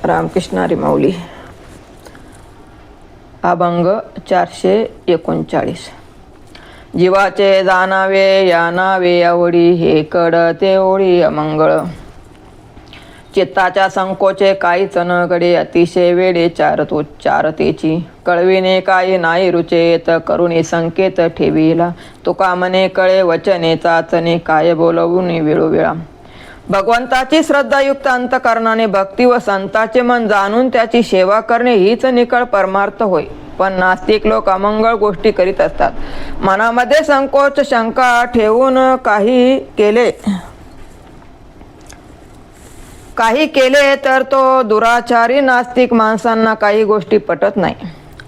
रामकृष्णारी माऊली. अभंग 439. जीवाचे जाणावे या नावे आवडी, हे कळते ओळी अमंगळ. चित्ताच्या संकोचे काहीच न घडे, अतिशय वेडे चारतेची. कळविणे काही नाही रुचेत, करुणी संकेत ठेविला. तुका मने कळे वचने चाचणे, काय बोलवून वेळोवेळा. भगवंताची श्रद्धायुक्त अंतकरणाने भक्ती व संताचे मन जाणून त्याची सेवा करणे हीच निकळ परमार्थ होय. पण नास्तिक लोक अमंगळ गोष्टी करीत असतात. मनामध्ये संकोच शंका ठेवून काही केले तर तो दुराचारी नास्तिक माणसांना काही गोष्टी पटत नाही,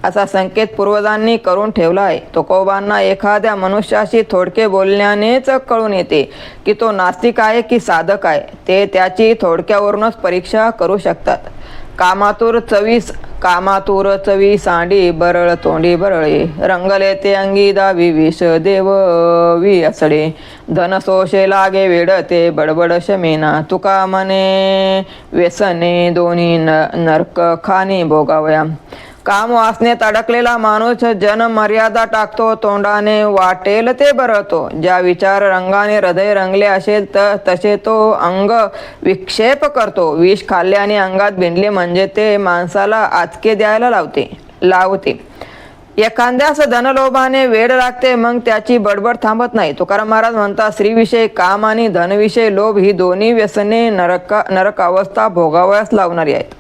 असा संकेत पूर्वजांनी करून ठेवला आहे. तुकोबांना एखाद्या मनुष्याशी थोडके बोलण्यानेच कळून येते की तो नास्तिक आहे की साधक आहे. ते त्याची थोडक्यावरूनच परीक्षा करू शकतात. कामातूर चवी सांडी, बरळ तोंडी बरळे. रंगले ते अंगी दावी विष, देव असडे. धन सोशे लागे वेडते, बडबड शमेना. तुका मने व्यसने, दोन्ही नरक खाणी भोगावया. काम वासनेत अडकलेला माणूस जन मर्यादा टाकतो, तोंडाने वाटेल ते बरळतो. ज्या विचार रंगाने हृदय रंगले असेल तसे तो अंग विक्षेप करतो. विष खाल्ल्याने अंगात भिनले म्हणजे ते माणसाला आचके द्यायला लावते. एखाद्यास धनलोभाने वेड लागते, मग त्याची बडबड थांबत नाही. तुकाराम महाराज म्हणतात, स्त्रीविषयी काम आणि धनविषयी लोभ ही दोन्ही व्यसने नरक अवस्था भोगावयास लावणारी आहेत.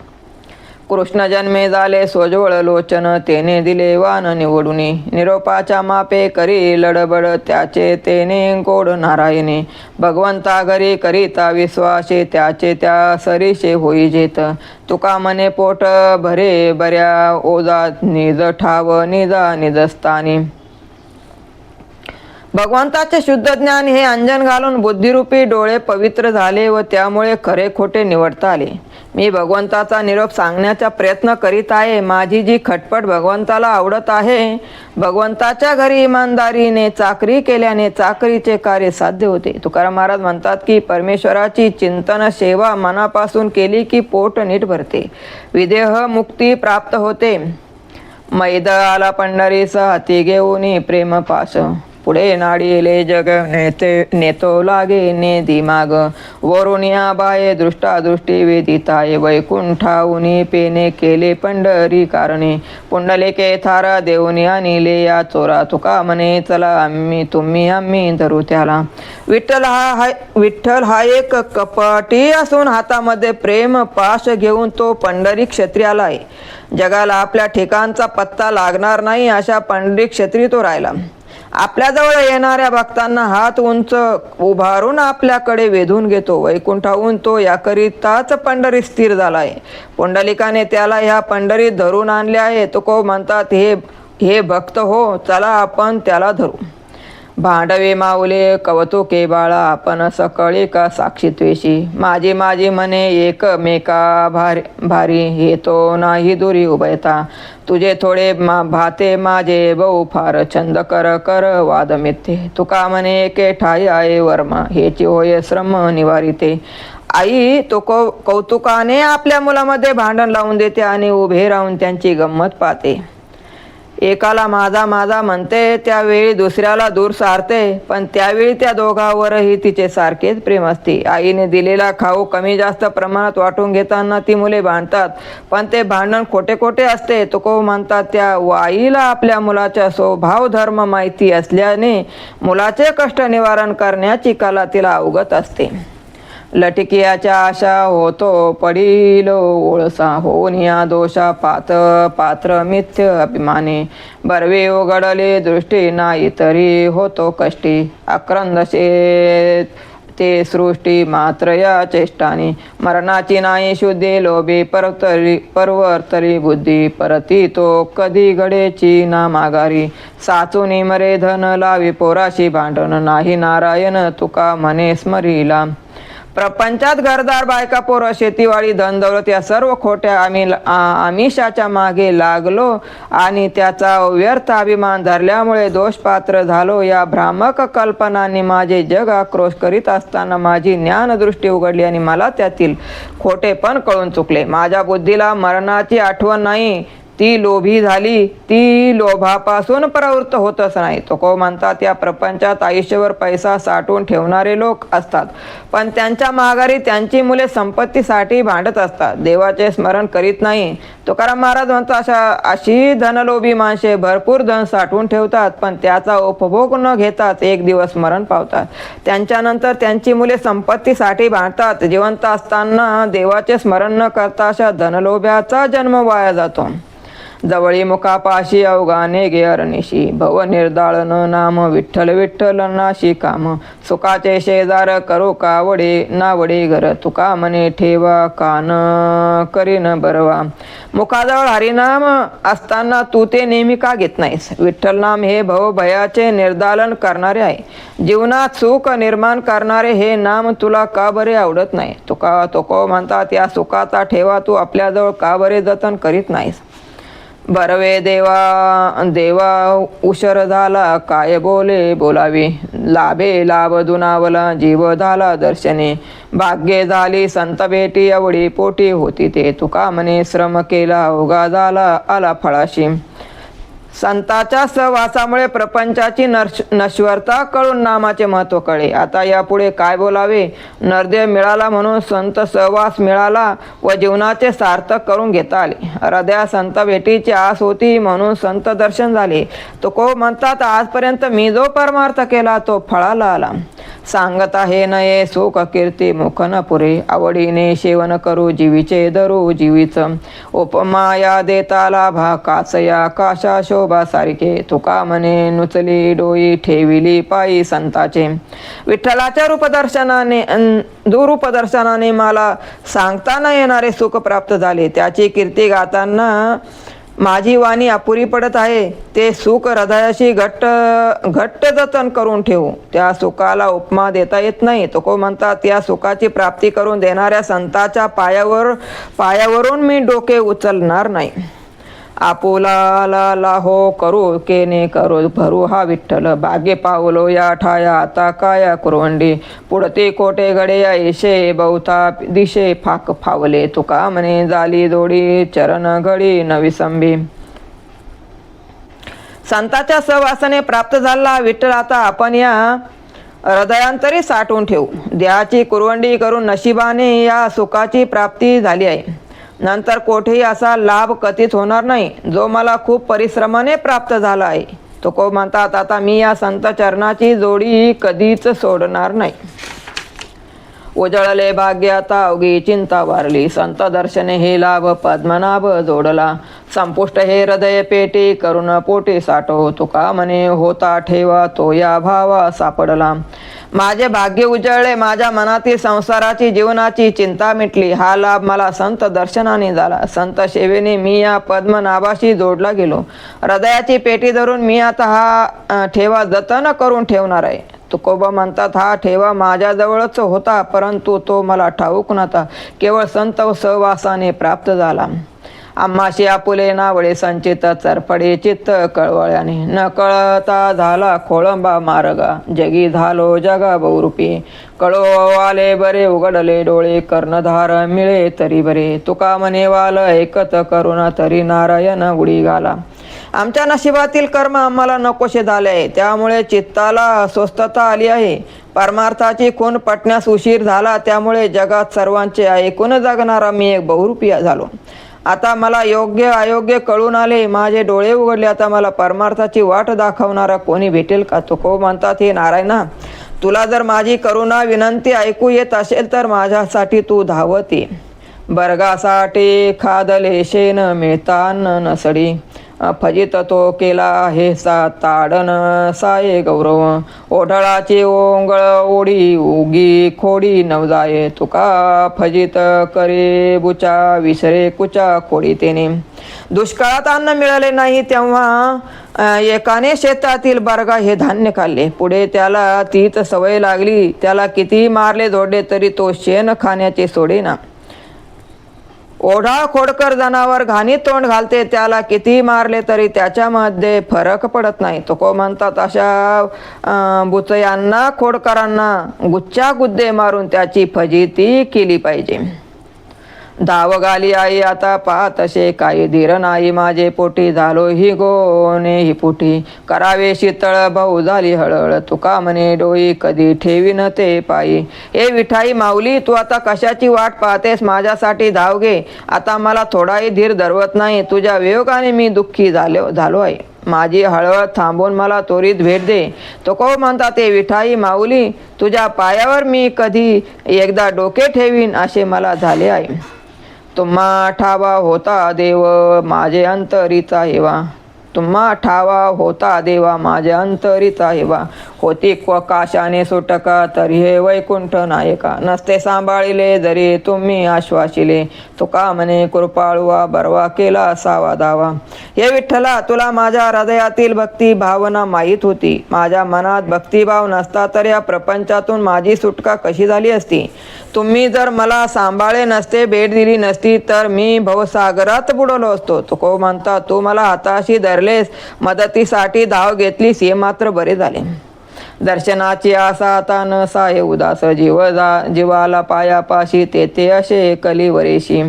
कृष्ण जन्मे झाले सोजवळ लोचन, तेने दिले वान निवडुनी. निरोपाच्या मापे करी लडबड, त्याचे तेने गोड नारायणे. भगवंता घरी करिता विश्वासे, त्याचे त्या सरीशे होई जेत. तुका मने पोट भरे बऱ्या, ओजा निज ठाव निजा निजस्थानी. भगवंताचे शुद्ध ज्ञान हे अंजन घालून बुद्धिरूपी डोळे पवित्र झाले व त्यामुळे खरे खोटे निवडता आले. मी भगवंताचा निरोप सांगण्याचा प्रयत्न करीत आहे. माझी जी खटपट भगवंताला आवडत आहे. भगवंताच्या घरी इमानदारीने चाकरी केल्याने चाकरीचे कार्य साध्य होते. तुकाराम महाराज म्हणतात की परमेश्वराची चिंतन सेवा मनापासून केली की पोट नीट भरते, विदेह मुक्ती प्राप्त होते. मैद आला पंढरीस, हाती घेऊन प्रेम पाश. पुढे नाडीले जग नेतो लागे ने दिमाग. वरुनिया बाये दृष्टादृष्टी वेदिताय, वैकुंठाऊनी पेने केले पंढरी कारणे. पुंडलिके थारा देऊनी आणिले या चोरा. तुका म्हणे चला आम्ही धरू त्याला. विठ्ठल हा एक कपटी असून हातामध्ये प्रेम पाश घेऊन तो पंढरी क्षेत्रियाला आहे. जगाला आपल्या ठिकाणचा पत्ता लागणार नाही अशा पंढरी क्षेत्री तो राहिला. आपल्याजवळ येणाऱ्या भक्तांना हात उंच उभारून आपल्याकडे वेधून घेतो. वैकुंठाहून तो याकरिताच पंढरीत स्थिर झालाय. पुंडलिकाने त्याला ह्या पंढरीत धरून आणले आहे. तुकोब म्हणतात, हे भक्त हो, चला आपण त्याला धरू. भांडवे माऊले कवतुके बाळा, आपण सकळे का साक्षी त्वेशी. माझी म्हणे एकमेका भारी, हे तो नाही दुरी उभयता. तुझे थोडे भाते माझे बहु फार, छंद कर वाद मिथ्ये. तुका म्हणे एके ठाई आहे वर्मा, हेची होय श्रम निवारिते. आई तो कौतुकाने आपल्या मुलामध्ये भांडण लावून देते आणि उभे राहून त्यांची गंमत पाहते. एकाला माझा म्हणते, त्यावेळी दुसऱ्याला दूर सारते, पण त्यावेळी त्या दोघांवरही तिचे सारखेच प्रेम असते. आईने दिलेला खाऊ कमी जास्त प्रमाणात वाटून घेताना ती मुले भांडतात, पण ते भांडण खोटे असते. तुकोब म्हणतात, त्या आईला आपल्या मुलाचा स्वभाव धर्म माहिती असल्याने मुलाचे कष्ट निवारण करण्याची कला तिला अवगत असते. लटकियाच्या आशा होतो पडील ओळसा, होऊन या दोषा पात्र मिथ्य अभिमाने. बरवे उघडले दृष्टी नाही तरी होतो कष्टी, आक्रंदशे ते सृष्टी मात्र या चेष्टाने. मरणाची नाही शुद्धी लोभी, परवर्तरी बुद्धी. परती तो कधी घडेची ना माघारी, साचूनी मरे धन लावी पोराशी भांडण. नाही नारायण तुका म्हणे स्मरीला. प्रपंचात घरदार बायका पोरं शेतीवाडी धनदौलत या सर्व खोट्या आमिषाच्या मागे लागलो आणि त्याचा व्यर्थ अभिमान धरल्यामुळे दोषपात्र झालो. या भ्रामक कल्पनांनी माझे जग आक्रोश करीत असताना माझी ज्ञानदृष्टी उघडली आणि मला त्यातील खोटेपण कळून चुकले. माझ्या बुद्धीला मरणाची आठवण नाही, ती लोभी झाली. ती लोभापासून प्रवृत्त होतच नाही. तुकोबा म्हणतात, या प्रपंचात आयुष्यभर पैसा साठवून ठेवणारे लोक असतात, पण त्यांच्या माघारी त्यांची मुले संपत्तीसाठी भांडत असतात, देवाचे स्मरण करीत नाही. तुकाराम महाराज म्हणतात, अशी धनलोभी माणसे भरपूर धन साठवून ठेवतात, पण त्याचा उपभोग न घेताच एक दिवस मरण पावतात. त्यांच्यानंतर त्यांची मुले संपत्तीसाठी भांडतात. जिवंत असताना देवाचे स्मरण न करता अशा धनलोभ्याचा जन्म वाया जातो. जवळी मुखापाशी अवघाने गे अरनिशी, भव निर्दाळन नाम विठ्ठल विठ्ठल नाशी काम. सुखाचे शेजार करो कावडे नावडे घर, तुका मने ठेवा कान करीन बरवा. मुखाजवळ हरिनाम असताना तू ते नेहमी का घेत नाहीस? विठ्ठल नाम हे भवभयाचे निर्दालन करणारे आहे. जीवनात सुख निर्माण करणारे हे नाम तुला का बरे आवडत नाही? तुकोबा म्हणतात, या सुखाचा ठेवा तू आपल्याजवळ का बरे जतन करीत नाहीस? बरवे देवा उशर झाला, काय बोले बोलावे. लाभे लाभ दुनावला, जीव झाला दर्शने. भाग्ये झाली संत भेटी, एवढी पोटी होती ते. तुका म्हणे श्रम केला, उगा झाला आला फळाशी. संतांच्या सहवासामुळे प्रपंचाची नश्वरता कळून नामाचे महत्त्व कळे. आता यापुढे काय बोलावे? नरदेव मिळाला म्हणून संत सहवास मिळाला व जीवनाचे सार्थक करून घेता आले. हृदया संत भेटीची आस होती म्हणून संत दर्शन झाले. तुकोबा म्हणतात, आजपर्यंत मी जो परमार्थ केला तो फळाला आला. सांगता हे नये सुख कीर्ती मुख न पुरे, आवडीने सेवन करू जीवीचे धरू जीवीच. उपमाया देता लाभा, काचया काशा शोभा सारखे. तुका म्हणे नुचली डोई, ठेविली पायी संताचे. विठ्ठलाच्या रूपदर्शनाने मला सांगता न येणारे सुख प्राप्त झाले. त्याची कीर्ती गाताना माझी वाणी अपुरी पडत आहे. ते सुख हृदयाशी घट्ट जतन करून ठेवू. त्या सुखाला उपमा देता येत नाही. तुकोबा म्हणतात, त्या सुखाची प्राप्ती करून देणाऱ्या संताच्या पायावरून मी डोके उचलणार नाही. आपुला लाहो करू केने करू भरू हा विठ्ठल, भाग्य पावलो या ठाया आता काया कुरवंडी. पुढते कोटे गडे या येशे, बहुता दिशे फाक फावले. तुका म्हणे झाली जोडी, चरण घडी नवी संभी. संताच्या सहवासाने प्राप्त झाला विठ्ठल आता आपण या हृदयांतरी साठवून ठेवू. देहाची कुरवंडी करून नशिबाने या सुखाची प्राप्ती झाली आहे. नंतर कोठेही असा लाभ कधीच होणार नाही जो मला खूप परिश्रमाने प्राप्त झाला आहे. तुकोबा म्हणतात, आता मी या संत चरणाची जोडी कधीच सोडणार नाही. उजळले भाग्य आता अवघी चिंता वारली, संत दर्शने हे लाभ पद्मनाभ जोडला. संपुष्ट हे हृदय पेटी, करुण पोटी साठो. तुका म्हणे होता ठेवा, तो या भावा सापडला. माझे भाग्य उजळले, माझ्या मनातील संसाराची जीवनाची चिंता मिटली. हा लाभ मला संत दर्शनाने झाला. संत सेवेने मी या पद्मनाभाशी जोडला गेलो. हृदयाची पेटी धरून मी आता हा ठेवा जतन करून ठेवणार आहे. तुकोबा म्हणतात, हा ठेवा माझ्याजवळच होता, परंतु तो मला ठाऊक नव्हता. केवळ संत सहवासाने प्राप्त झाला. आम्हाशी आपुले नावळे संचित, चरफडे चित्त कळवळ्याने. न कळता झाला खोळंबा मार्गा, जगी झालो जगा बहुरूपी. कळो आले बरे उघडले डोळे, कर्णधार मिळे तरी बरे. तुका म्हणे वाल ऐकत करुणा, तरी नारायण उडी घाला. आमच्या नशिबातील कर्म आम्हाला नकोशे झाले आहे, त्यामुळे चित्ताला अस्वस्थता आली आहे. परमार्थाची खूण पटण्यास उशीर झाला, त्यामुळे जगात सर्वांचे ऐकून जगणारा मी एक बहुरूपी झालो. आता मला योग्य अयोग्य कळून आले, माझे डोळे उघडले. आता मला परमार्थाची वाट दाखवणारा कोणी भेटेल का? तुकोबा म्हणतात, हे नारायणा, तुला जर माझी करुणा विनंती ऐकू येत असेल तर माझ्यासाठी तू धावत ये. बर्गासाठी खादले शेन मिळता नसडी, फजित तो केला हे ताडन साये गौरव. ओढळाची ओंगळ ओढी उगी खोडी नवजाये. तुका फजित करे बुचा, विसरे कुचा खोडी तेने. दुष्काळात अन्न मिळाले नाही तेव्हा एकाने शेतातील बरगा हे धान्य खाल्ले. पुढे त्याला तीच सवय लागली. त्याला कितीही मारले धोडले तरी तो शेण खाण्याचे सोडेना. ओढा खोडकर जनावर घाणी तोंड घालते. त्याला कितीही मारले तरी त्याच्यामध्ये फरक पडत नाही. तुको म्हणतात अशा बुचयांना खोडकरांना गुच्च्या गुद्दे मारून त्याची फजिती केली पाहिजे. धाव गाली आई आता पाहत असे काही धीर नाही माझे पोटी. झालो ही गोने ही पुटी करावे शीतळ भाऊ झाली हळहळ. तुका म्हणे डोई कधी ठेवीन ते पायी. ए विठाई माऊली तू आता कशाची वाट पाहतेस. माझ्यासाठी धाव घे. आता मला थोडाही धीर धरवत नाही. तुझ्या वियोगाने मी दुःखी झालो आहे. माझी हळहळ थांबवून मला त्वरित भेट दे. तुको म्हणता ते विठाई माऊली तुझ्या पायावर मी कधी एकदा डोके ठेवीन असे मला झाले आहे. तुम्हा ठावा होता देव माझे अंतरीचा हेवा. तुम्हा ठावा होता देवा माझे अंतरीचा हेवा. होती काशाने सुटका तरी हे वैकुंठ नायका. नसते सांभाळिले जरी तुम्ही आश्वासिले. तुका म्हणे कृपाळुवा बरवा केला असावा दावा. हे विठ्ठला तुला माझ्या हृदयातील भक्ती भावना माहीत होती. माझ्या मनात भक्तिभाव नसता तर या प्रपंचातून माझी सुटका कशी झाली असती. तुम्ही जर मला सांभाळे नसते भेट दिली नसती तर मी भवसागरात बुडवलो असतो. तुको म्हणता तू मला हाताशी धरलेस मदतीसाठी धाव घेतलीस हे मात्र बरे झाले. दर्शनाची आशा आता न साहे उदास. जीवाला पायापाशी तेथे असे कलीवरेशी.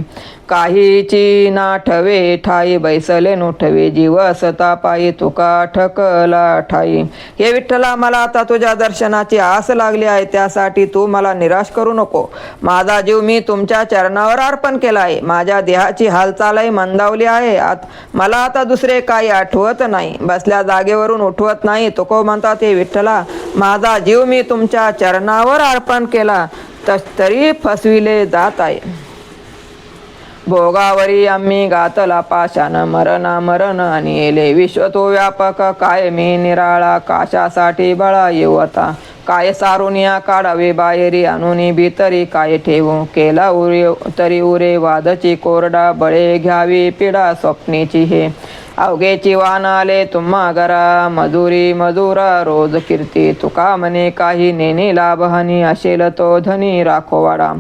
काहीची ना ठवे ठाई बैसले नोठवे. जीव असता पायी तुका ठकला ठाई. हे विठ्ठला मला आता तुझ्या दर्शनाची आस लागली आहे. त्यासाठी तू मला निराश करू नको. माझा जीव मी तुमच्या चरणावर अर्पण केला आहे. माझ्या देहाची हालचालही मंदावली आहे. मला आता दुसरे काही आठवत नाही. बसल्या जागेवरून उठवत नाही. तुको म्हणतात हे विठ्ठला माझा जीव मी तुमच्या चरणावर अर्पण केला तरी फसविले जात आहे. भोगावरी आम्ही घातला पाशान मरण आणि येले. विश्व तो व्यापक काय मी निराळा. काशासाठी बळा येऊ आता. काय सारून या काढावे बाहेरी आणून भीतरी काय ठेवू. केला उरे तरी उरे वादची कोरडा. बळे घ्यावी पिढा स्वप्नीची हे. अवघेची वाहन आले तुम्हा घरा. मजुरी मजुरा रोज कीर्ती. तुका म्हणे काही नेणे लाभहानी. असेल तो धनी राखोवाडा.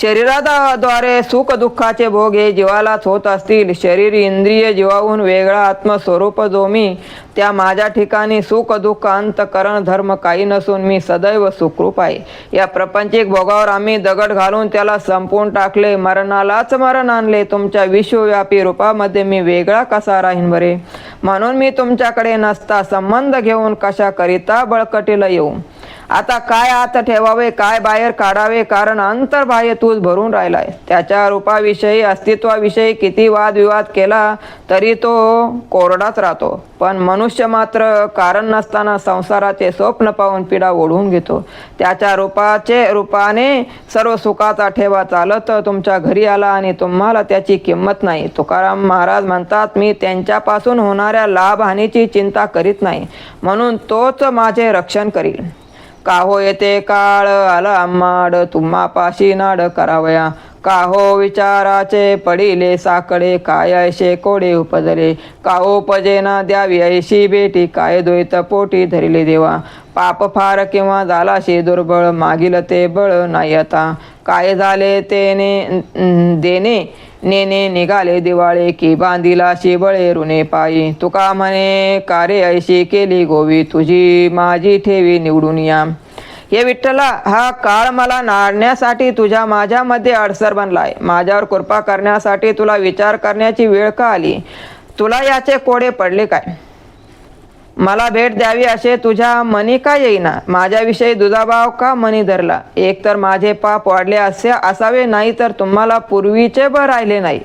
शरीराद्वारे सुख दुःखाचे भोग हे जीवालाच होत असतील. शरीर इंद्रिय जीवाहून वेगळा आत्मस्वरूप जो मी. त्या माझ्या ठिकाणी सुख दुःख अंतकरण धर्म काही नसून मी सदैव सुखरूप आहे. या प्रपंचिक भोगावर आम्ही दगड घालून त्याला संपवून टाकले. मरणालाच मरण आणले. तुमच्या विश्वव्यापी रूपामध्ये मी वेगळा कसा राहीन बरे. म्हणून मी तुमच्याकडे नसता संबंध घेऊन कशा करिता बळकटीला येऊ. आता काय आत ठेवावे काय बाहेर काढावे. कारण अंतर्बाह्य तूच भरून राहिलाय. त्याच्या रूपाविषयी अस्तित्वाविषयी किती वादविवाद केला तरी तो कोरडाच राहतो. पण मनुष्य मात्र कारण नसताना संसाराचे स्वप्न पाहून पीडा ओढवून घेतो. त्याच्या रूपाने सर्व सुखाचा ठेवा चालत तुमच्या घरी आला आणि तुम्हाला त्याची किंमत नाही. तुकाराम महाराज म्हणतात मी त्यांच्यापासून होणाऱ्या लाभहानीची चिंता करीत नाही. म्हणून तोच माझे रक्षण करील. काहो येते काळ आला आम्हाड. तुम्हा पाशी नाड करावया. काहो विचाराचे पडिले साकडे. काय ऐशे कोडे उपजले. काहो पजेना द्यावी ऐशी बेटी. काय द्वैत पोटी धरिले देवा. पाप फार किंवा झालाशी दुर्बळ. मागील ते बळ नाही आता. काय झाले तेने देणे नेने निघाले दिवाळे. की बांधिला शिबळे रुणे पायी. तुका म्हणे कारे ऐशी केली गोवी. तुझी माझी ठेवी निवडून या. हे विठ्ठला हा काळ मला नाडण्यासाठी तुझ्या माझ्यामध्ये अडसर बनलाय. माझ्यावर कृपा करण्यासाठी तुला विचार करण्याची वेळ का आली. तुला याचे कोडे पडले काय. मला भेट द्यावी असे तुझ्या मनी का येईना. माझ्याविषयी दुजाभाव का मनी धरला. एक तर माझे पाप वाढले असावे. नाही तर तुम्हाला पूर्वीचे राहिले नाही.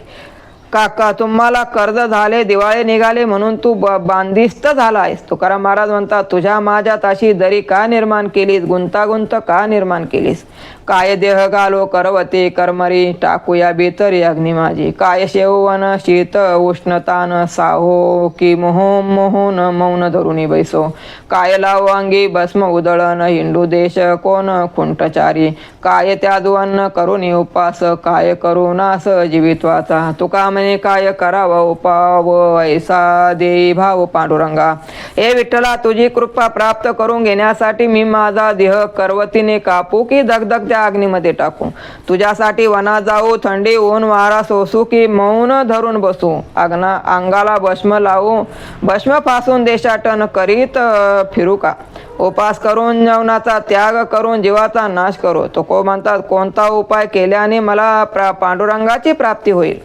काका तुम्हाला कर्ज झाले दिवाळे निघाले म्हणून तू बांधिस्त झाला आहेस. तुकाराम महाराज म्हणतात तुझ्या माझ्यात अशी दरी का निर्माण केलीस. गुंतागुंत का निर्माण केलीस. काय देह घालो करवते कर्मरी टाकूया बेतरी अग्नी माझी काय शेववन शीत उष्णतान साहो की मोहून मौन धरुनी बैसो काय लावो अंगी भस्म उदळण हिंदू देश कोण खुंटचारी काय त्यादवन्न करुनी उपास काय करू नास जीवित्वाचा तुका म्हणे काय करावा उपाव ऐसा देई भाव पांडुरंगा हे विठ्ठला तुझी कृपा प्राप्त करून घेण्यासाठी मी माझा देह करवतीने कापू की दगदगत्या अग्नीमध्ये टाकू तुझ्यासाठी वनात जाऊ थंडी ऊन वारा सोसू की मौन धरून बसू अंगाला भस्म लावू भस्म फासून देशाटन करीत फिरू का उपास करून जेवणाचा त्याग करून जीवाचा नाश करू तो को म्हणतात कोणता उपाय केल्याने मला पांडुरंगाची प्राप्ती होईल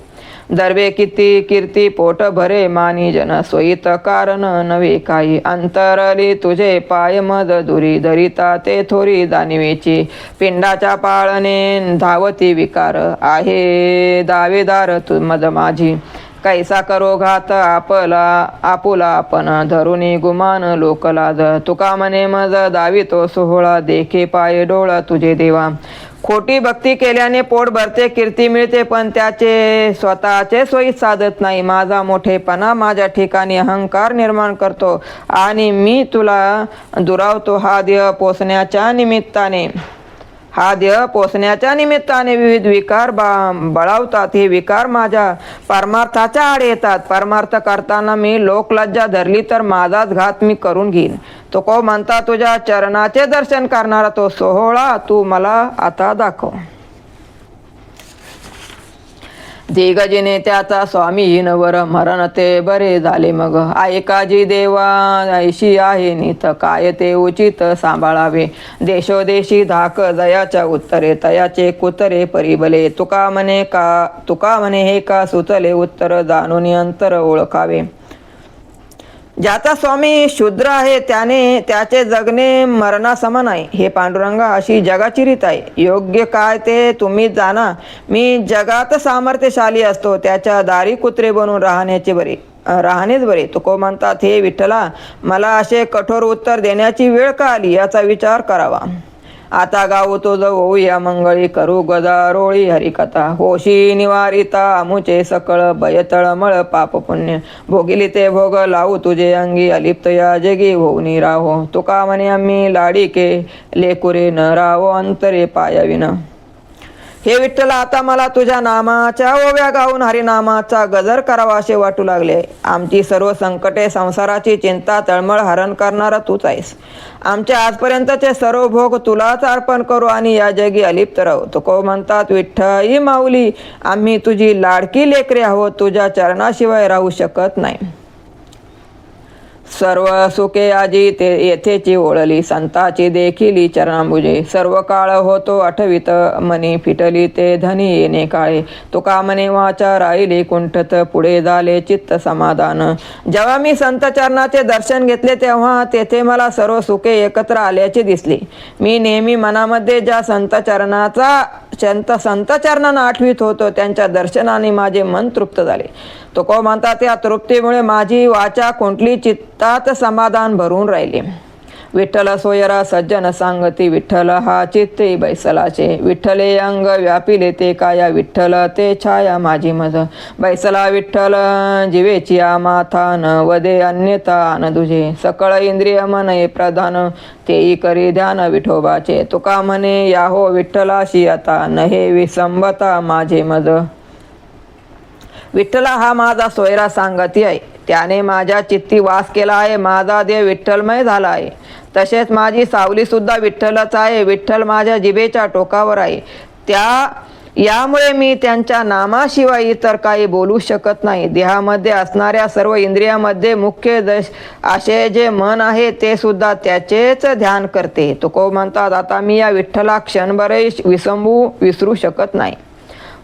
दर्वे किती कीर्ती पोट भरे मानी जन सोयीत कारण नवे काही अंतरली तुझे पाय मद दुरी धरिता ते थोरी जाणीवेची पिंडाच्या पाळणे धावती विकार आहे दावेदार तू मद माझी कैसा करो घात आपुला आपण धरुनी गुमान लोकलाज तुका म्हणे मज दावी तो सोहळा देखे पाय डोळा तुझे देवा खोटी भक्ती केल्याने पोट भरते कीर्ती मिळते पण त्याचे स्वतःचे सोयीत साधत नाही माझा मोठेपणा माझ्या ठिकाणी अहंकार निर्माण करतो आणि मी तुला दुरावतो हा देह पोसण्याच्या निमित्ताने विविध विकार बळावतात हे विकार माझ्या परमार्थाच्या आड येतात परमार्थ करताना मी लोकलज्जा धरली तर माझाच घात मी करून घेईन तो को म्हणता तुझ्या चरणाचे दर्शन करणारा तो सोहळा तू मला आता दाखव दिग्गजिने त्याचा स्वामी नवर मरण ते बरे झाले मग ऐकाजी देवा ऐशी आहे नित काय ते उचित सांभाळावे देशोदेशी धाक जयाच्या उत्तरे तयाचे कुतरे परिबले तुका म्हणे हे का सुचले उत्तर जाणून अंतर ओळखावे ज्याचा स्वामी शूद्र आहे त्याचे जगणे मरणासमान आहे हे पांडुरंगा अशी जगाची रीत आहे योग्य काय ते तुम्ही जाणा मी जगात सामर्थ्यशाली असतो त्याच्या दारी कुत्रे बनून राहणेच बरे तुको म्हणतात हे विठ्ठला मला असे कठोर उत्तर देण्याची वेळ का आली याचा विचार करावा आता गाऊ तुझ होऊया मंगळी करू गदारोळी हरिकथा होशी निवारिता अमुचे सकळ भय तळमळ पाप पुण्य भोगिली ते भोग लावू तुझे अंगी अलिप्त या जगी होऊनी राहो तुका म्हणे आम्ही लाडीके लेकुरे न राहो अंतरे पायाविन हे विठ्ठला आता मला तुझ्या नामाच्या ओव्या गाऊन हरिनामाचा गजर करावा असे वाटू लागले आमची सर्व संकटे संसाराची चिंता तळमळ हरण करणारा तूच आहेस आमच्या आजपर्यंतचे सर्व भोग तुलाच अर्पण करू आणि या जगी अलिप्त राहू तुको म्हणतात विठ्ठई माऊली आम्ही तुझी लाडकी लेकरे आहोत तुझ्या चरणाशिवाय राहू शकत नाही सर्व सुखे आजी ते येथेची ओळली संताची देखिली चरणांबुजे सर्व काळ होतो आठवित मनी फिटली ते धनी येणे काळे तुका म्हणे वाचा राहिली कुंठत पुढे झाले चित्त समाधान जेव्हा मी संत चरणाचे दर्शन घेतले तेव्हा तेथे मला सर्व सुखे एकत्र आल्याचे दिसले मी नेहमी मनामध्ये ज्या संत चरणांना आठवित होतो त्यांच्या दर्शनाने माझे मन तृप्त झाले तुको म्हणतात त्या तृप्तीमुळे माझी वाचा कुंठली चित्तात समाधान भरून राहिले विठ्ठल सोयरा सज्जन सांगती विठ्ठल हा चित्ते बैसलाचे विठ्ठले अंग व्यापिले ते काया विठ्ठल ते छाया माझी मज बैसला विठ्ठल जीवेची माथा न वदे अन्यता न तुझे सकळ इंद्रिय मन प्रधान तेही करी ध्यान विठोबाचे तुका म्हणे याहो विठ्ठलाशी आता नहे विसंबता माझे मज विठ्ठला हा माझा सोयरा सांगती आहे त्याने माझ्या चित्ती वास केला आहे माझा देव विठ्ठलमय झाला आहे तसेच माझी सावली सुद्धा विठ्ठलच आहे विठ्ठल माझ्या जिभेच्या टोकावर आहे यामुळे मी त्यांच्या नामाशिवाय इतर काही बोलू शकत नाही देहामध्ये असणाऱ्या सर्व इंद्रियामध्ये मुख्य असे जे मन आहे ते सुद्धा त्याचेच ध्यान करते तुको म्हणतात आता मी या विठ्ठला क्षणभरही विसरू शकत नाही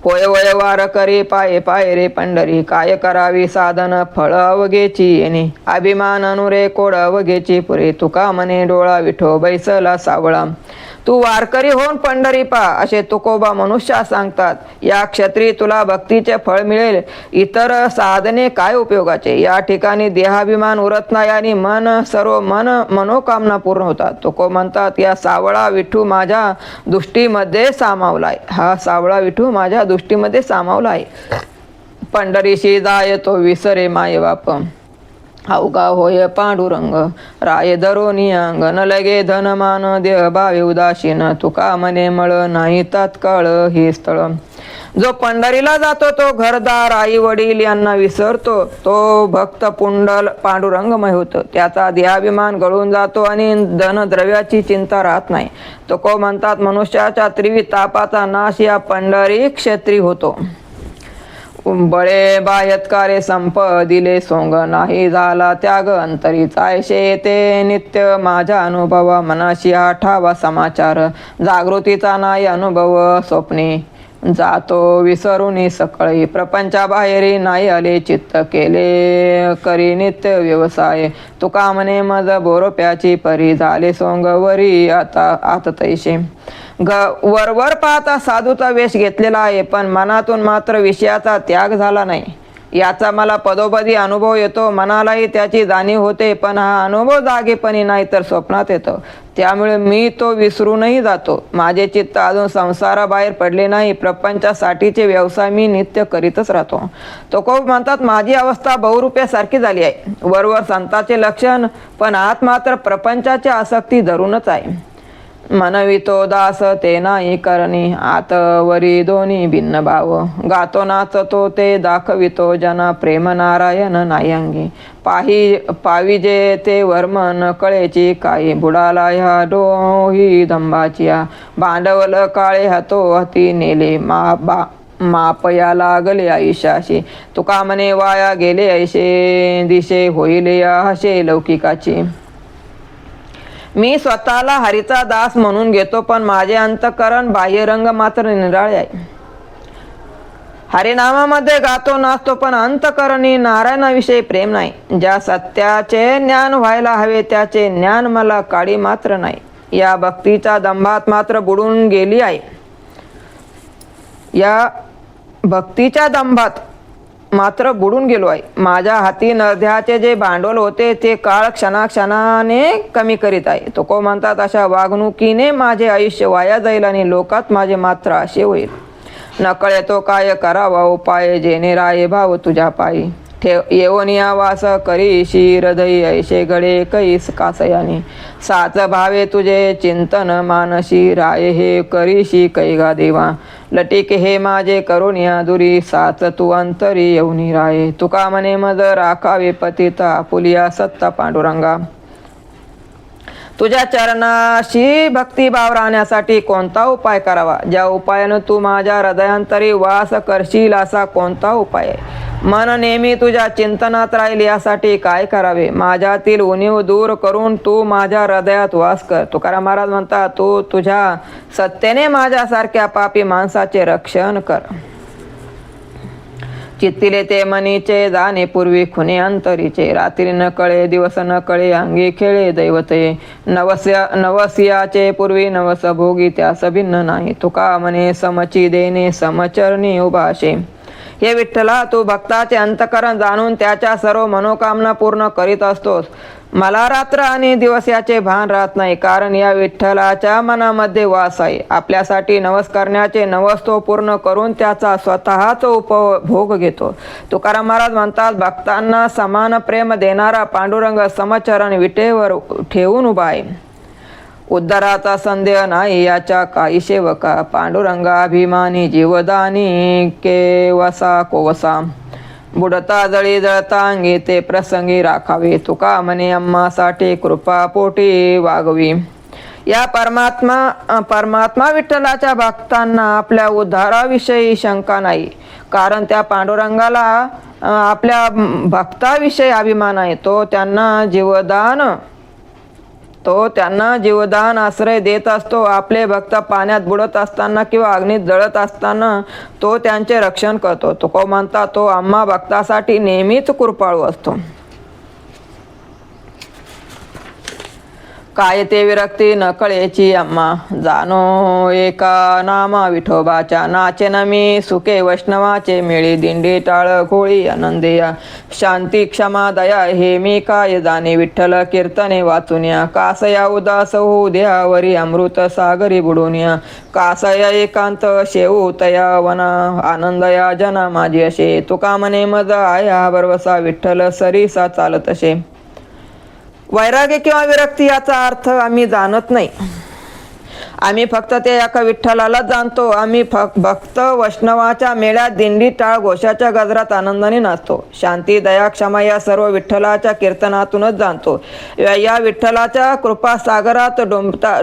होय वय वार करी पाये पाये रे पंढरी, काय करावी साधन फळ अवघेची येणे, अभिमान अनुरे कोड अवघेची पुरे, तुका म्हणे डोळा विठो बैसला सावळा, तू वारकरी होऊन पंढरी पा असे तुकोबा मनुष्या सांगतात. या क्षत्री तुला भक्तीचे फळ मिळेल, इतर साधने काय उपयोगाचे. या ठिकाणी देहाभिमान उरत नाही आणि सर्व मनोकामना पूर्ण होतात. तुको म्हणतात या सावळा विठू माझ्या दृष्टीमध्ये सामावलाय, हा सावळा विठू माझ्या दृष्टीमध्ये सामावलाय. पंढरीशी जाय तो विसरे माय बाप, अवघा होय पांडुरंग, राय धरोनी अंग, न लगे धनमान देह भावे उदासीन, तुका मने मळ नाही तात्काळ हे स्थळ. जो पंढरीला जातो तो घरदार आई वडील यांना विसरतो, तो भक्त पांडुरंगमय होतो. त्याचा देहाभिमान गळून जातो आणि धनद्रव्याची चिंता राहत नाही. तुको म्हणतात मनुष्याच्या त्रिविध तापाचा नाश या पंढरी क्षेत्री होतो. बळे बाह्यत्कारे संप दिले सोंग, नाही झाला त्याग अंतरी चायशे ते नित्य माझ्या अनुभव, मनाशी हा ठावा समाचार, जागृतीचा नाही अनुभव स्वप्ने, जातो विसरून सकळी, प्रपंचाबाहेरी नाही आले चित्त, केले करी नित्य व्यवसाय, तुका म्हणे मज बोरोप्याची परी, झाले सोंग वरी आता तैसे. वरवर पाहता साधूचा वेश घेतलेला आहे, पण मनातून मात्र विषयाचा त्याग झाला नाही. याचा मला पदोपदी अनुभव येतो, मनालाही त्याची जाणीव होते, पण हा अनुभव जागेपणी नाही तर स्वप्नात येतो. त्यामुळे मी तो विसरूनही जातो. माझे चित्त अजून संसाराबाहेर पडले नाही, प्रपंचासाठीचे व्यवसाय मी नित्य करीतच राहतो. तुकोबा म्हणतात माझी अवस्था बहुरूप्यासारखी झाली आहे. वरवर संताचे लक्षण, पण आत मात्र प्रपंचाची आसक्ती धरूनच आहे. मनवितो दास ते नाही करणी, आत वरी दोन्ही भिन्न भाव, गातो नाचतो ते दाखवितो जना, प्रेम नारायण नाही अंगी, पाविजे ते वर्मन कळेची काही, बुडाला ह्या डोही दंबाचिया, भांडवल काळे हातो हाती नेले, मापया लागले आयुष्याशी, तुका म्हणे वाया गेले ऐशे, दिशे होईल या हशे लौकिकाची. मी स्वतःला हरीचा दास म्हणून घेतो, पण माझे अंतःकरण बाह्यरंग मात्र निराळे आहे. हरिनामामध्ये गातो नाचतो, पण अंतःकरणी नारायणाविषयी प्रेम नाही. ज्या सत्याचे ज्ञान व्हायला हवे त्याचे ज्ञान मला काळी मात्र नाही. या भक्तीच्या दंभात मात्र बुडून गेली आहे. या भक्तीच्या दंभात मात्र बुडून गेलो आहे. माझ्या हाती नरध्याचे जे भांडवल होते ते काळ क्षणाक्षणाने कमी करीत आहे. तुको म्हणतात अशा वागणुकीने माझे आयुष्य वाया जाईल आणि लोकात माझे मात्र असे होईल. नकळे तो काय करावा उपाय, जेणे राये भाव तुझ्या पायी, येऊन या वास करीशी हृदय ऐशे गडे कैस कासयाने, साच भावे तुझे चिंतन मानशी, राये हे करीशी कैगा देवा, लटिक हे माझे करुणिया दुरी, साच तू अंतरी येऊनी राये, तुका म्हणे मज राखावे पतिता, आपुलिया सत्ता पांडुरंगा. तुझ्या चरणाशी भक्तिभाव राहण्यासाठी कोणता उपाय करावा? ज्या उपायानं तू माझ्या हृदयांतरी वास करशील असा कोणता उपाय आहे? मन नेहमी तुझ्या चिंतनात राहील यासाठी काय करावे? माझ्यातील उणीव दूर करून तू माझ्या हृदयात वास कर. तुकाराम महाराज म्हणतात, तू तुझ्या सत्तेने माझ्यासारख्या पापी माणसाचे रक्षण कर. चित्तिले ते मनीचे जाणे पूर्वी खुने अंतरीचे, रात्री न कळे दिवस न कळे अंगी खेळे दैवते, नवसियाचे पूर्वी नवस भोगी त्यास भिन्न नाही, तुका म्हणे समची देणे समचरणी उभाशे. हे विठ्ठला, तू भक्ताचे अंतकरण जाणून त्याच्या सर्व मनोकामना पूर्ण करीत असतोस. मला रात्र आणि दिवस याचे भान राहत नाही, कारण या विठ्ठलाच्या मनामध्ये वास आहे. आपल्यासाठी नवस करण्याचे नवस तो पूर्ण करून त्याचा स्वतःच उपभोग घेतो. तुकाराम महाराज म्हणतात, भक्तांना समान प्रेम देणारा पांडुरंग समचरण विटेवर ठेवून उभा आहे. उद्धाराचा संदेह नाही याच्या काही सेवका, पांडुरंगा अभिमानी जीवदानी केवसा कोवसा, बुडता जळी जळता अंगी ते प्रसंगी राखावे, तुका म्हणे अम्मासाठी कृपा पोटी वागवी. या परमात्मा विठ्ठलाच्या भक्तांना आपल्या उद्धाराविषयी शंका नाही, कारण त्या पांडुरंगाला आपल्या भक्ताविषयी अभिमान आहे. तो त्यांना तो त्यांना जीवदान आश्रय देत असतो. आपले भक्त पाण्यात बुडत असताना किंवा अग्नीत जळत असताना तो त्यांचे रक्षण करतो. तुकोबा म्हणतात तो आम्हा भक्तासाठी नेहमीच कृपाळू असतो. काय ते विरक्ती न कळेची आम्हा जाणो एका नामा विठोबाच्या नाचे न मी सुखे वैष्णवाचे मिळी दिंडी टाळ घोळी आनंदिया शांती क्षमा दया हे मी काय जाणे विठ्ठल कीर्तने वाचुनिया कासया उदास होऊ द्या वरी अमृत सागरी बुडुनिया कासया एकांत शेऊ तया वना आनंदया जना माझी असे तुका मने मज आया बरवसा विठ्ठल सरीसा चालत असे. वैराग्य किंवा विरक्ती याचा अर्थ आम्ही जाणत नाही. आम्ही फक्त ते एका विठ्ठलालाच जाणतो. आम्ही भक्त वैष्णवाच्या मेळ्यात दिंडी टाळ घोषाच्या गजरात आनंदाने नाचतो. शांती दया क्षमा या सर्व विठ्ठलाच्या कीर्तनातूनच जाणतो. या विठ्ठलाच्या कृपासागरात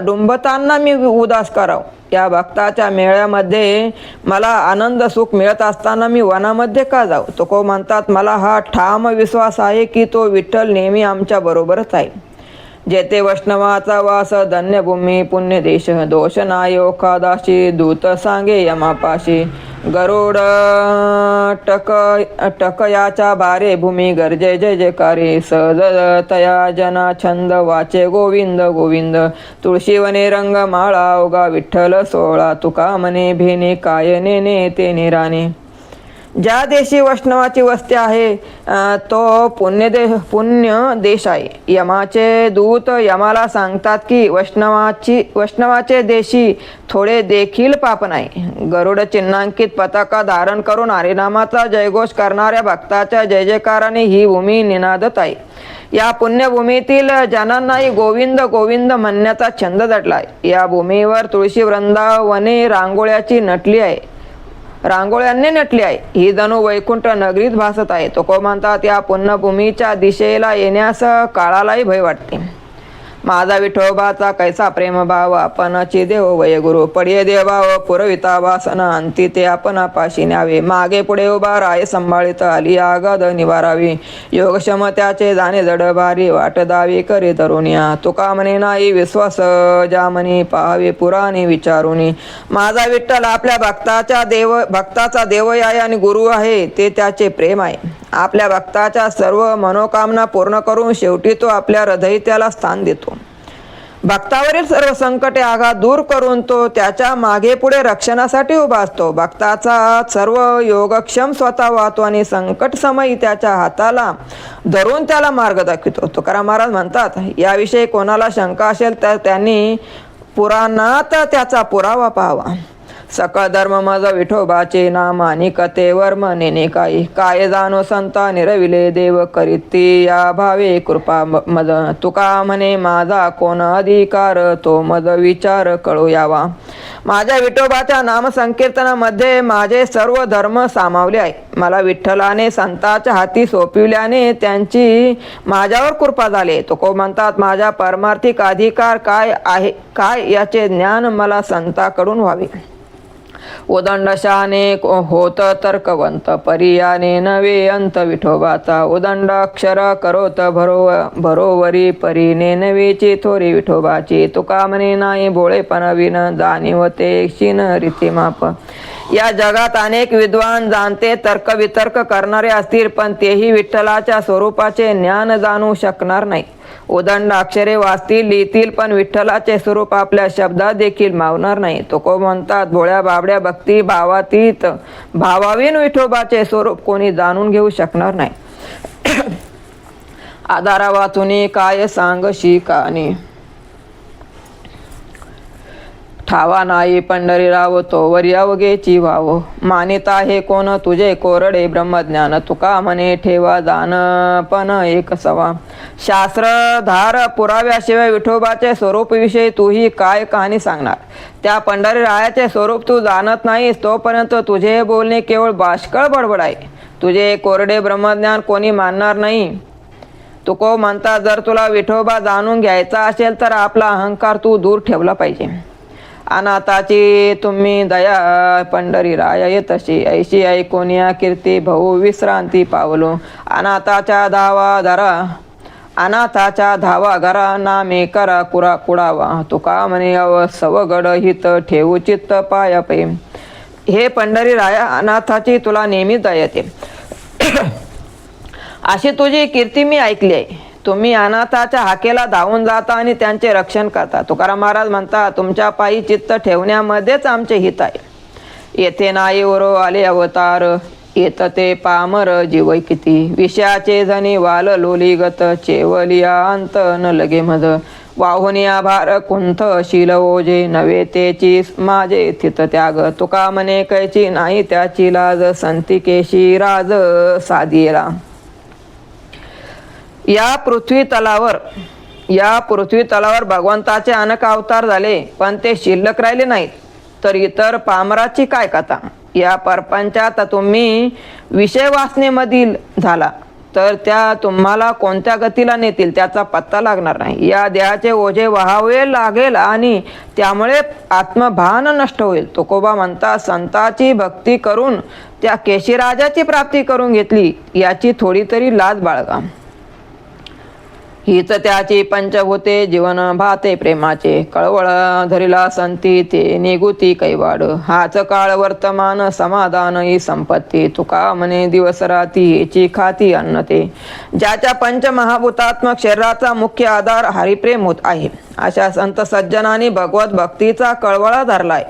डुंबताना मी उदास कराव. या भक्ताच्या मेळ्यामध्ये मला आनंद सुख मिळत असताना मी वनामध्ये का जाऊ. तुकोबा म्हणतात मला हा ठाम विश्वास आहे की तो विठ्ठल नेहमी आमच्या बरोबरच आहे. जेथे वैष्णवाचा वास धन्यभूमी पुण्य देश दोष नायो कादाशी दूत सांगे यमापाशी गरुड टकयाच्या बारे भूमी गर्जे जय जयकारे सहज तया जना छंद वाचे गोविंद गोविंद तुळशीवने रंग माळा ओगा विठ्ठल सोळा तुका मने भेने काय नेने ते निराने. ज्या देशी वैष्णवाची वस्ती आहे तो पुण्य देश आहे. यमाचे दूत यमाला सांगतात की वैष्णवाचे देशी थोडे देखील पाप नाही. गरुड चिन्हांकित पताका धारण करून हरिनामाचा जयघोष करणाऱ्या भक्ताच्या जय जयकाराने ही भूमी निनादत आहे. या पुण्यभूमीतील जनांनाही गोविंद गोविंद म्हणण्याचा छंद जडलाय. या भूमीवर तुळशी वृंदावने रांगोळ्यांनी नटली आहे. ही जणू वैकुंठ नगरीत भासत आहे. तुकोबा म्हणतात या पुण्यभूमीच्या दिशेला येण्यास काळालाही भय वाटते. माझा विठोबाचा कैसा प्रेम भाव आपणची देव वय गुरु पडिये देवाव पुरविता वासना अंती ते आपणापाशी न्यावे मागे पुढे उभा राय संभाळित आली आगाध निवारावी योगक्षम त्याचे जाणे जड भारी वाट दावी करे तरुणिया तुका म्हणे नाही विश्वास जामनी पाहावे पुराणे विचारुनी. माझा विठ्ठल आपल्या भक्ताचा देव आहे आणि गुरु आहे. ते त्याचे प्रेम आहे. आपल्या भक्ताच्या सर्व मनोकामना पूर्ण करून शेवटी तो आपल्या हृदयी त्याला स्थान देतो. भक्तावरील सर्व संकटे आघात दूर करून तो त्याच्या मागे पुढे रक्षणासाठी उभा असतो. भक्ताचा सर्व योगक्षम स्वतः वाहतो आणि संकट समयी त्याच्या हाताला धरून त्याला मार्ग दाखवितो. तुकाराम महाराज म्हणतात याविषयी कोणाला शंका असेल तर त्यांनी पुराणात त्याचा पुरावा पाहावा. सकळ धर्म मज विठोबाचे नाम आणि कथे वर्म नेने काही काय जाणो संता निरविले देव करीती या भावे कृपा मज तुका म्हणे माझा कोण अधिकार तो मज विचार कळू यावा. माझ्या विठोबाच्या नामसंकीर्तनामध्ये माझे सर्व धर्म सामावले आहे. मला विठ्ठलाने संतांच्या हाती सोपविल्याने त्यांची माझ्यावर कृपा झाली. तुकोबा म्हणतात माझ्या परमार्थिक अधिकार काय याचे ज्ञान मला संतांकडून व्हावे. उदंडशाने होत तर्कवंत पर्याने नवे अंत विठोबाचा उदंड अक्षर करोत भरोवरी परीने नवेची थोरी विठोबाची तुका म्हणे नाही भोळेपण विन जाणीवते क्षीण रीतिमाप. या जगात अनेक विद्वान जाणते तर्कवितर्क करणारे असतील पण तेही विठ्ठलाच्या स्वरूपाचे ज्ञान जाणू शकणार नाही. उदंड अक्षरे वाचतील लिहितील पण विठ्ठलाचे स्वरूप आपल्या शब्दात देखील मावणार नाही. तुकोबा म्हणतात भोळ्या बाबड्या भक्ती भावातीत भावावीन विठोबाचे स्वरूप कोणी जाणून घेऊ शकणार नाही. आधारा वाचुनी काय सांगशी कानी ठावा नाही पंढरीराव तोवर अवघेची वाव मानिता हे कोण तुझे कोरडे ब्रह्मज्ञान तुका म्हणे ठेवा जाण पण एक सवा. शास्त्रधार पुराव्याशिवाय विठोबाचे स्वरूपविषयी तूही काय कहाणी सांगणार. त्या पंढरीरायाचे स्वरूप तू जाणत नाहीस तोपर्यंत तुझे बोलणे केवळ बाष्कळ बडबड आहे. तुझे कोरडे ब्रह्मज्ञान कोणी मानणार नाही. तुकोबा म्हणतात जर तुला विठोबा जाणून घ्यायचा असेल तर आपला अहंकार तू दूर ठेवला पाहिजे. अनाथाची तुम्ही दया पंढरीराया येतशी ऐशी ऐकोनिया कीर्ती भाऊ विश्रांती पावलो. अनाथाच्या धावा धरा अनाथाच्या धावा घरा नामे करा कुरा कुडावा तुका म्हणे अव सवगड हित ठेवू चित्त पाया पै. हे पंढरी राया अनाथाची तुला नेहमी दया येते. अशी तुझी कीर्ती मी ऐकली आहे. तुम्ही अनाथाच्या हाकेला धावून जाता आणि त्यांचे रक्षण करता. तुकाराम महाराज म्हणता तुमच्या पायी चित्त ठेवण्यामध्येच आमचे हित आहे. येथे नाही ओरो आले अवतार येत ते पामर जीव किती. विषयाचे जणी वाल लोलीगत चेवलिया अंत न लगे मज. वाहुनिया भार कुंथ शील ओजे नवे तेची माझे थित त्याग. तुका म्हणे कैची नाही त्याची लाज संतिकेशी राज साधियला. या पृथ्वी तलावर भगवंताचे अनेक अवतार झाले पण ते शिल्लक राहिले नाहीत. तर इतर पामराची काय कथा. या परपंचात तुम्ही विषय वासनेमधील झाला तर त्या तुम्हाला कोणत्या गतीला नेतील त्याचा पत्ता लागणार नाही. या देहाचे ओझे वहावे लागेल आणि त्यामुळे आत्मभान नष्ट होईल. तुकोबा म्हणता संताची भक्ती करून त्या केशीराजाची प्राप्ती करून घेतली याची थोडी तरी लाज बाळगा. हीच त्याची पंचभूते जीवन भाते प्रेमाचे. कळवळ धरिला संती ते निगुती कैवाड. हाच काळ वर्तमान समाधान ही संपत्ती. तुका म्हणे दिवस राती हेची खाती अन्न ते. ज्याच्या पंचमहाभूतात्मक शरीराचा मुख्य आधार हरिप्रेम होत आहे अशा संत सज्जनांनी भगवत भक्तीचा कळवळा धरलाय.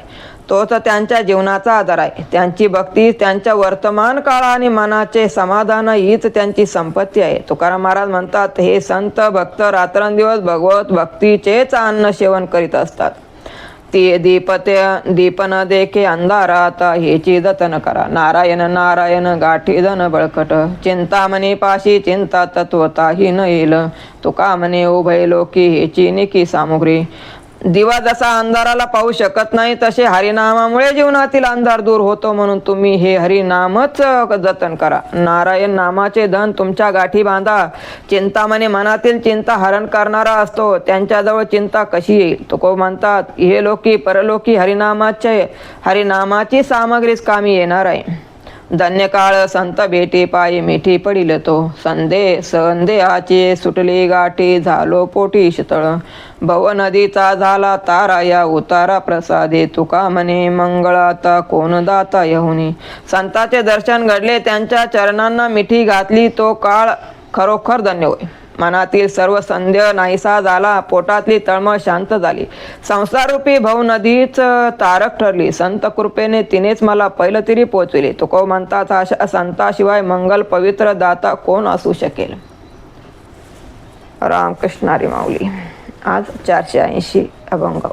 तोच त्यांच्या जीवनाचा आधार आहे. त्यांची भक्ती त्यांच्या वर्तमान काळ आणि मनाचे समाधान हीच त्यांची संपत्ती आहे. तुकाराम महाराज म्हणतात हे संत भक्त रात्रंदिवस भगवत भक्तीचेच अन्न सेवन करीत असतात. ती दीपन देखे अंधारात हेची जतन करा. नारायण नारायण गाठी धन बळकट. चिंतामणी पाशी चिंता तत्वता ही न येईल. तुका म्हणे उभय लोकी हेची निकी सामुग्री. दिवा जसा अंधाराला पाहू शकत नाही तसे हरिनामामुळे जीवनातील अंधार दूर होतो. म्हणून तुम्ही हे हरिनामच जतन करा. नारायण नामाचे धन तुमच्या गाठी बांधा. चिंतामणी मनातील चिंता हरण करणारा असतो. त्यांच्याजवळ चिंता कशी येईल. तुकोबा म्हणतात हे लोकी परलोकी हरिनामाची सामग्रीच कामी येणार आहे. धन्य काळ संत भेटी पायी मिठी पडिल तो. संदेहाचे सुटली गाठी झालो पोटी शीतळ. भव नदीचा झाला तारा या उतारा प्रसादे. तुका म्हणे मंगळाता कोण दाता यहुनी. संताचे दर्शन घडले त्यांच्या चरणांना मिठी घातली तो काळ खरोखर धन्य होय. मनातील सर्व संदेह नाहीसा झाला. पोटातली तळमळ शांत झाली. संसाररूपी भव नदीच तारक ठरली. संत कृपेने तिनेच मला पहिलं तरी पोचविले. तुकोबा म्हणतात अशा संताशिवाय मंगल पवित्र दाता कोण असू शकेल. रामकृष्ण हरी माऊली. आज 480 अभंग.